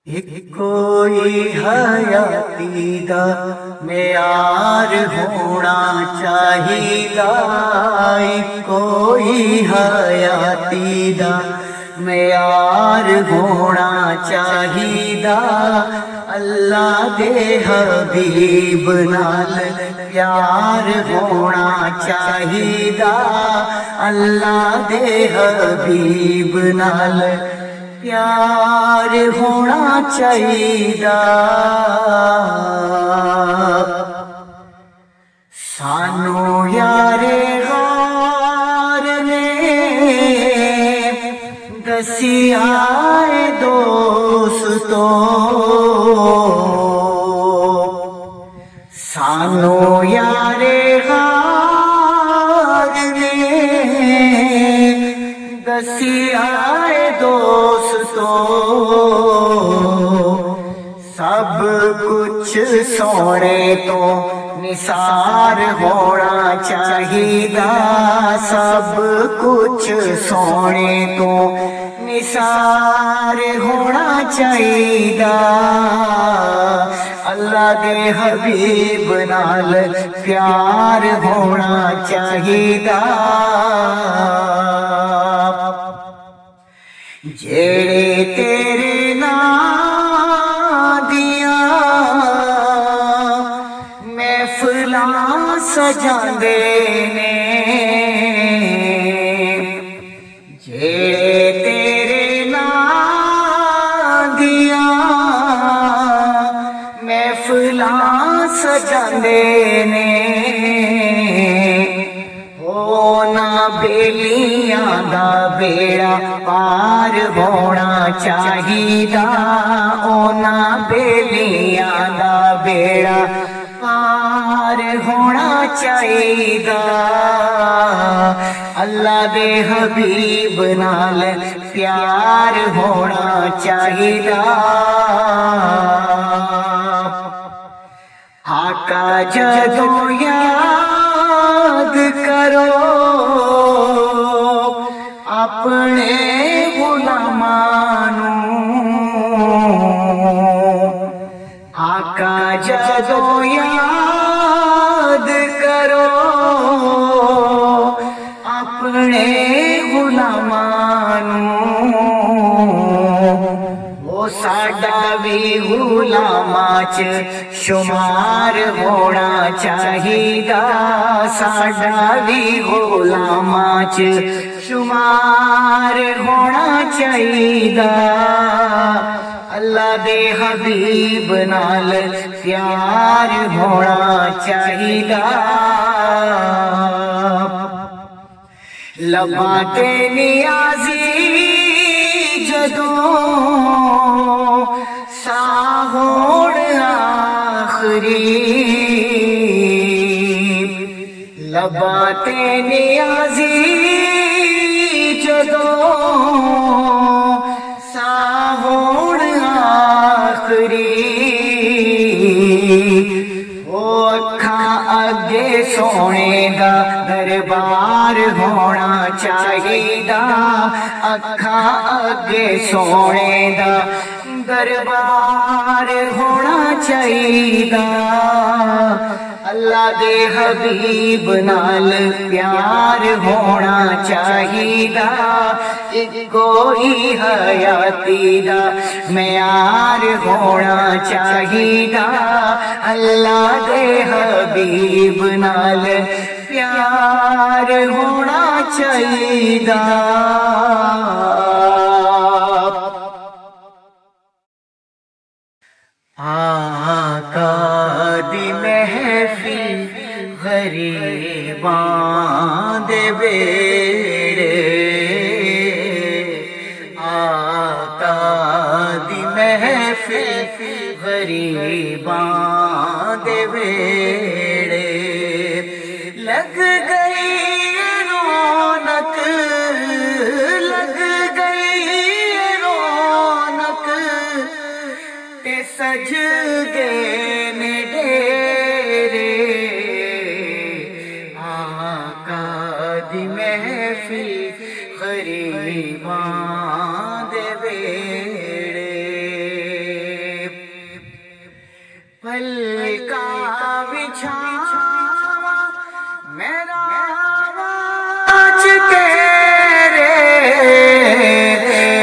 کوئی حیاتی دا معیار ہونا چاہیدا، کوئی حیاتی دا معیار ہونا چاہیدا، اللہ دے حبیب نال پیار ہونا چاہیدا، اللہ دے حبیب نال پیار ہونا چاہیدا۔ سانو یار غار نے دسیا دوستو، سانو یار غار نے دسیا دوستو، سب کچھ سونے تو نثار ہونا چاہیدا، سب کچھ سونے تو نثار ہونا چاہیدا، اللہ دے حبیب نال پیار ہونا چاہیدا، جیڑے تیرے نام دیاں محفلاں سجاندے نے، جیڑے تیرے نام دیاں محفلاں سجاندے نے، بیلیاں دا بیڑا پار ہونا چاہیدا، اونا بیلیاں دا بیڑا پار ہونا چاہیدا، اللہ دے حبیب نال پیار ہونا چاہیدا، آقا جدوں یاد کرو اپنے غلاماں نوں، آقا جدوں یاد کرو اپنے غلاماں نوں، وہ ساڈا بھی غلاماں چ شمار ہونا چاہیدا، ساڈا بھی غلاماں چ شمار ہونا چاہیدا، اللہ دے حبیب نال پیار ہونا چاہیدا، لباں تے نیازی جدوں ساہ ہوڑ آخری، لباں تے نیازی جدوں ساہ ہوڑ آخری، او اکھاں اگے سونے دا دربار ہونا چاہیدا، اکھاں اگے سونے دا دربار ہونا چاہیدا، اللہ دے حبیب نال پیار ہونا چاہیدا، کوئی حیاتی دا معیار ہونا چاہیدا، اللہ دے حبیب نال پیار ہونا چاہیدا۔ آقا دی محفل غریباں دے بیڑے، آقا دی محفل غریباں دے بیڑے، لگ گئی رونق، لگ گئی رونق تے سج گئے نے ڈیرے، آقا دی محفل غریباں دے بیڑے،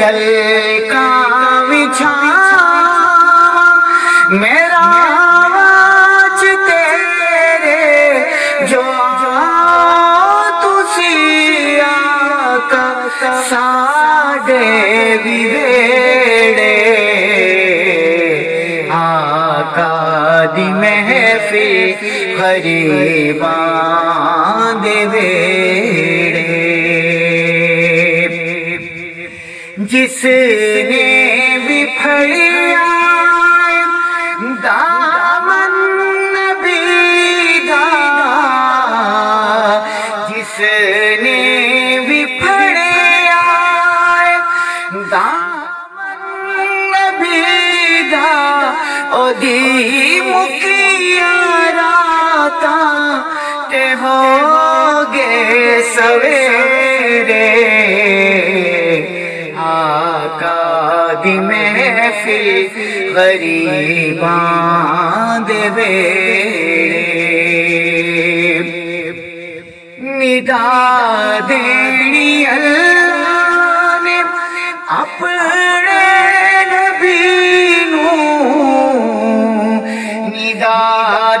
हल्का विछावा मेरा आज तेरे जो तुसी आका साडे विवेड़े आका दी महफिल गरीबां दे वेड़े जिसने भी फड़िया दामन नबी दा जिसने भी फड़िया दामन नबी दा ओदी मुकिया राता ते होगे सवेरे आका दी महफिल गरीबां दे वेड़े निदा देनी अल्लाह ने अपने नबी नूं निदा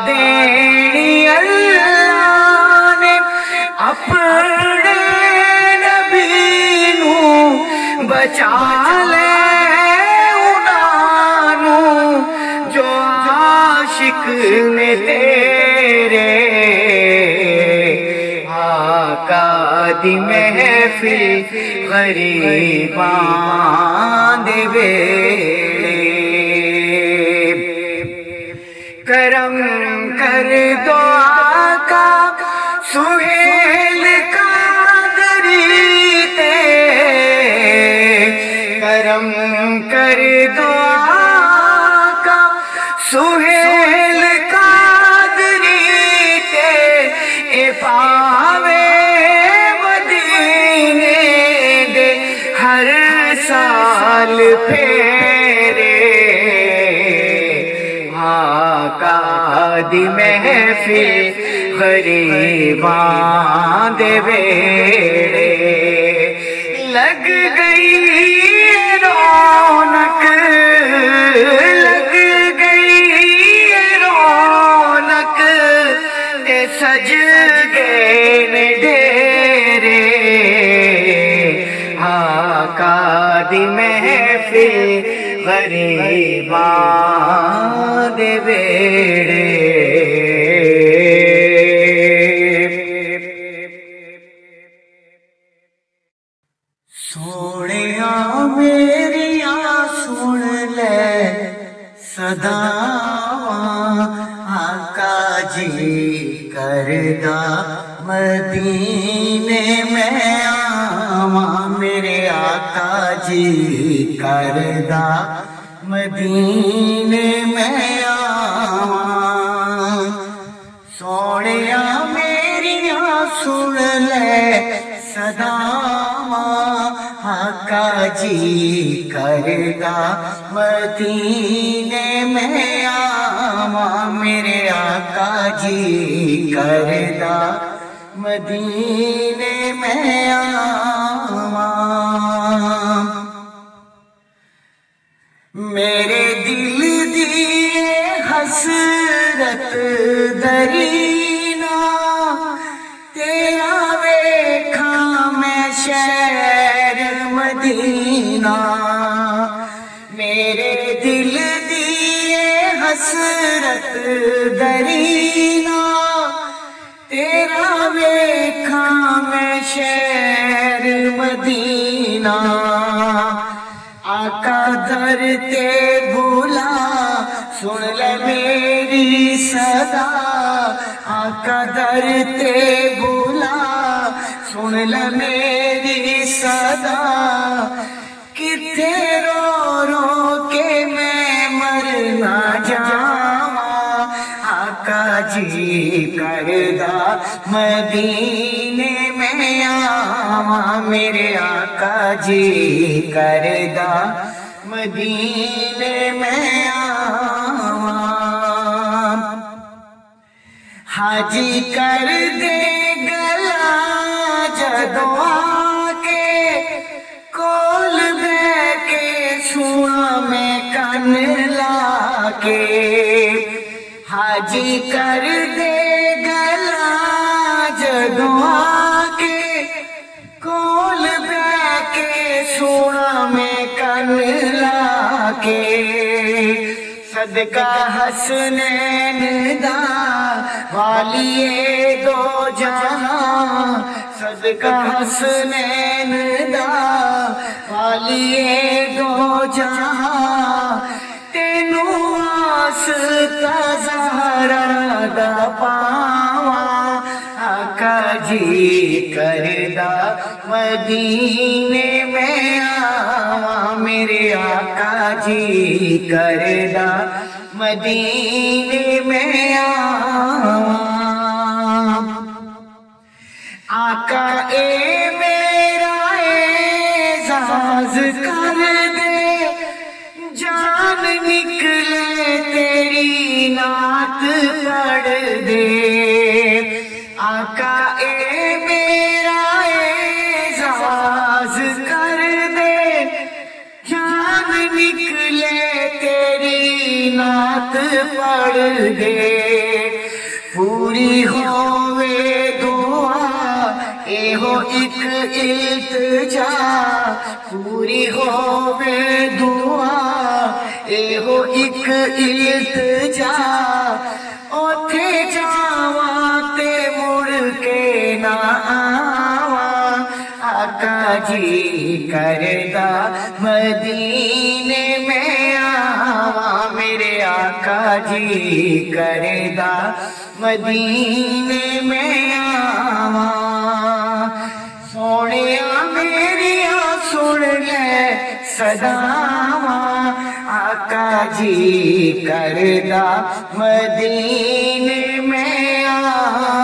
देनी अल्लाह ने अपने नबी नूं बचा ले जो आशिक ने तेरे आका दी महफिल गरीबां दे वेड़े करम कर दो आका सुहेल कादरी ते करम कर दो सुहेल कादरी ते ए पावे मदीने दे हर साल फेरे आका दी महफिल गरीबां दे वेड़े लग गई रौनक सज गए डेरे आका दी महफिल गरीबां दे वेड़े सोनिया मेरिया सुन ले सदावां आका जी करदा मदीने में आवां मेरे आका जी करदा मदीने में आवां सोनिया मेरिया सुन ले सदावां आका जी करदा मदीने में आवां मेरे आका जी करदा मदीने में आवां मेरे दिल दी हसरत दरीना तेरा वेखा मैं शहर मदीना मेरे दिल दी हसरत दरीना तेरा वेखा मैं शहर मदीना आका दर ते बुला सुन ले मेरी सदा आका दर ते बुला सुन ले मेरी सदा किथे रो रो के मैं मर ना जावां आका जी करदा मदीने में आवां मेरे आका जी करदा मदीने में आवां हाजी कर दे गला जदों आके कोल हाजी कर दे गला जदों आके कोल बह के सोना में कन लाके सदका हसनैन दा वालिए दो जहां सदका हसनैन दा वालिए दो जहां तेनू आसता ज़हरा दा पावा आका जी करदा मदीने में आवा मेरे आका जी करदा मदीने में आवा आका ए मेरा एज़ाज़ कर दे जान निकले तेरी नात पढ़ दे आका ए मेरा एज़ाज़ कर दे जान निकले तेरी नात पढ़ दे पूरी होवे दुआ एहो एक इल्तिजा पूरी होवे दुआ एहो एक इल्तिजा ओथे जावा ते मुड़ के ना आवा आका जी करदा मदीने में आवा मेरे आका जी करदा मदीने में आवा सोनिया मेरिया सुन ले सदावा आका जी करदा मदीने में आवा